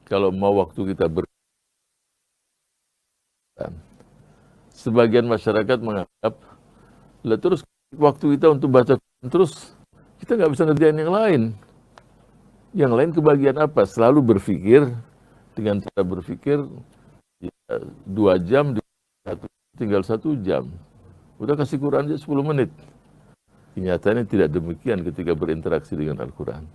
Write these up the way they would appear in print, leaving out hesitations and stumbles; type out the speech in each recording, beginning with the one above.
kalau mau waktu kita sebagian masyarakat menganggap, lah terus waktu kita untuk baca terus kita nggak bisa ngerjain yang lain. Yang lain kebagian apa? Selalu berpikir dengan cara berpikir ya, 2 jam tinggal 1 jam. Udah kasih Quran aja 10 menit. Kenyataannya tidak demikian ketika berinteraksi dengan Al-Quran.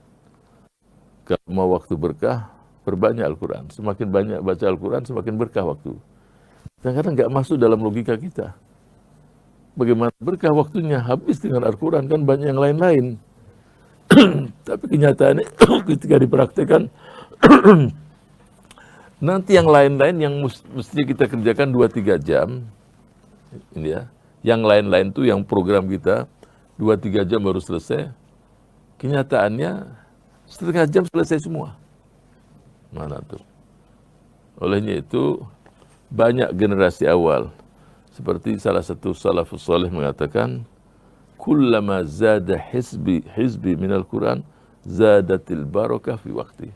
Kalau mau waktu berkah, perbanyak Al-Quran. Semakin banyak baca Al-Quran, semakin berkah waktu. Kadang-kadang nggak masuk dalam logika kita. Bagaimana berkah waktunya? Habis dengan Al-Quran, kan banyak yang lain-lain. Tapi kenyataannya ketika dipraktekkan, nanti yang lain-lain yang mesti kita kerjakan 2-3 jam, ini ya, yang lain-lain tuh yang program kita 2-3 jam baru selesai, kenyataannya setengah jam selesai semua. Mana tuh? Olehnya itu banyak generasi awal, seperti salah satu salafus saleh mengatakan, kullama zada hizbi minal Quran, zadatil barakah fi waqti.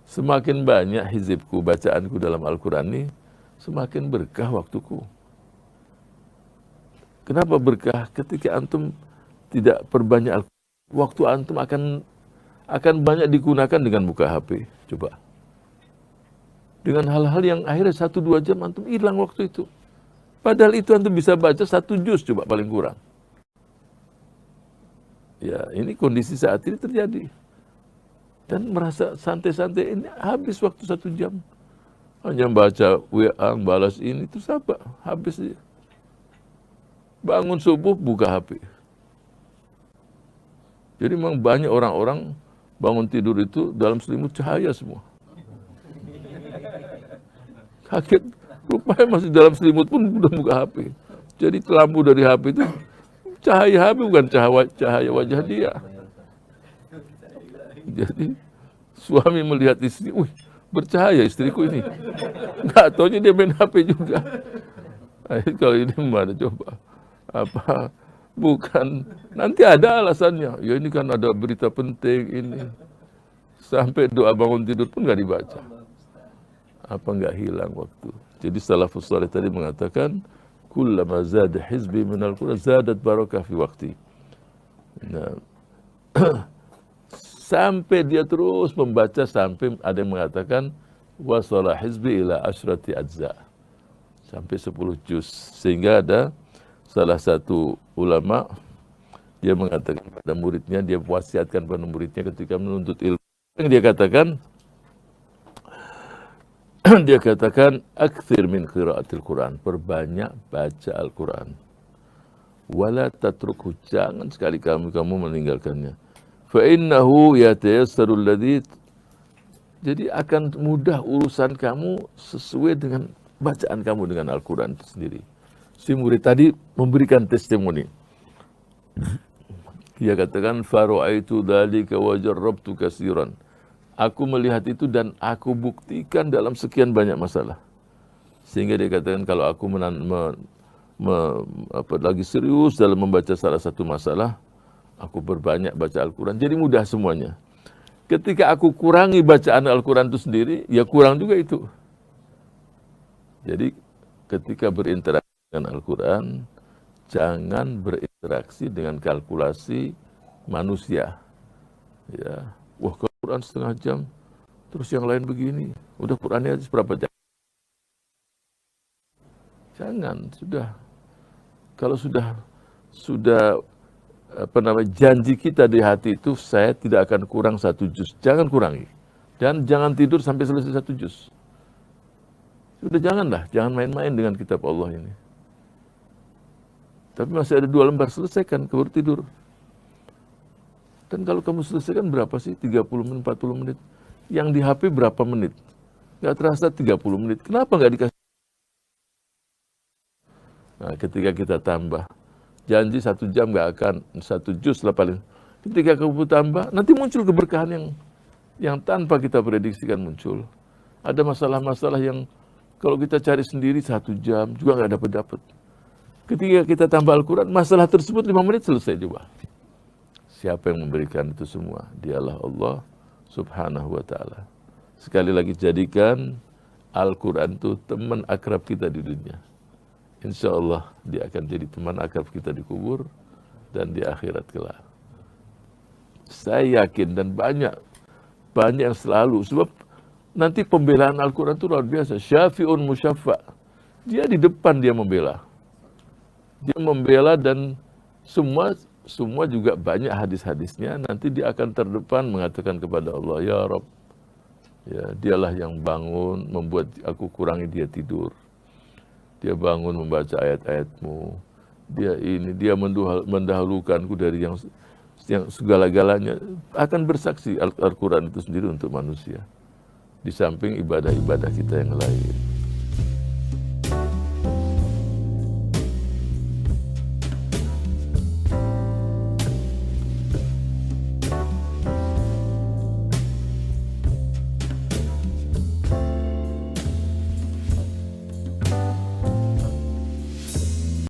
Semakin banyak hizibku, bacaanku dalam Al-Quran ini, semakin berkah waktuku. Kenapa berkah? Ketika antum tidak perbanyak Al-Quran, waktu antum akan banyak digunakan dengan buka HP. Coba. Dengan hal-hal yang akhirnya 1-2 jam antum hilang waktu itu. Padahal itu antum bisa baca 1 juz coba paling kurang. Ya, ini kondisi saat ini terjadi. Dan merasa santai-santai, ini habis waktu 1 jam. Hanya baca WA, balas ini, terus apa? Habis dia. Bangun subuh, buka HP. Jadi memang banyak orang-orang bangun tidur itu dalam selimut cahaya semua. Kaget, rupanya masih dalam selimut pun udah buka HP. Jadi lampu dari HP itu cahaya HP, bukan cahaya wajah dia. Jadi suami melihat istri, wih bercahaya istriku ini. Nggak taunya dia main HP juga. Kalau ini mana coba? Apa? Bukan, nanti ada alasannya. Ya ini kan ada berita penting ini. Sampai doa bangun tidur pun nggak dibaca. Apa nggak hilang waktu? Jadi salafus saleh tadi mengatakan, kullama zada hizbi minal Quran, zadat barakah fi waqti. Nah, sampai dia terus membaca sampai ada yang mengatakan wasala hizbi ila asyrati ajza, sampai 10 juz. Sehingga ada salah satu ulama, dia mengatakan pada muridnya, dia wasiatkan pada muridnya ketika menuntut ilmu, yang dia katakan akthir min qiraatil Quran, perbanyak baca Al-Quran. Wala tatrukhu, jangan sekali kamu meninggalkannya. Fa innahu yatayassaru alladhi, jadi akan mudah urusan kamu sesuai dengan bacaan kamu dengan Al-Quran itu sendiri. Si murid tadi memberikan testimoni. Dia katakan, faru'aitu dzalika wa jarrabtu katsiran. Aku melihat itu dan aku buktikan dalam sekian banyak masalah. Sehingga dia katakan kalau aku lagi serius dalam membaca salah satu masalah, aku berbanyak baca Al-Quran, jadi mudah semuanya. Ketika aku kurangi bacaan Al-Quran itu sendiri, ya kurang juga itu. Jadi ketika berinteraksi dengan Al-Quran, jangan berinteraksi dengan kalkulasi manusia. Ya, wah Quran setengah jam, terus yang lain begini, udah Qurannya berapa jam? Jangan, sudah. Kalau sudah janji kita di hati itu, saya tidak akan kurang 1 juz, jangan kurangi. Dan jangan tidur sampai selesai 1 juz. Sudah janganlah, jangan main-main dengan kitab Allah ini. Tapi masih ada 2 lembar, selesaikan, baru tidur. Dan kalau kamu selesaikan berapa sih? 30 menit, 40 menit. Yang di HP berapa menit? Nggak terasa 30 menit. Kenapa nggak dikasih? Nah, ketika kita tambah, janji 1 jam nggak akan, 1 juz lah paling. Ketika kamu tambah, nanti muncul keberkahan yang tanpa kita prediksikan muncul. Ada masalah-masalah yang kalau kita cari sendiri 1 jam juga nggak dapat. Ketika kita tambah Al-Quran, masalah tersebut 5 menit selesai juga. Siapa yang memberikan itu semua? Dialah Allah subhanahu wa ta'ala. Sekali lagi, jadikan Al-Quran itu teman akrab kita di dunia. Insya Allah dia akan jadi teman akrab kita di kubur dan di akhirat kelak. Saya yakin dan banyak yang selalu, sebab nanti pembelaan Al-Quran itu luar biasa. Syafi'un musyaffa. Dia di depan dia membela. Dia membela dan semua juga banyak hadis-hadisnya. Nanti dia akan terdepan mengatakan kepada Allah, ya Rabb, ya, dialah yang bangun, membuat aku kurangi dia tidur. Dia bangun membaca ayat-ayatmu. Dia mendahulukanku dari yang segala-galanya. Akan bersaksi Al-Quran itu sendiri untuk manusia. Di samping ibadah-ibadah kita yang lain.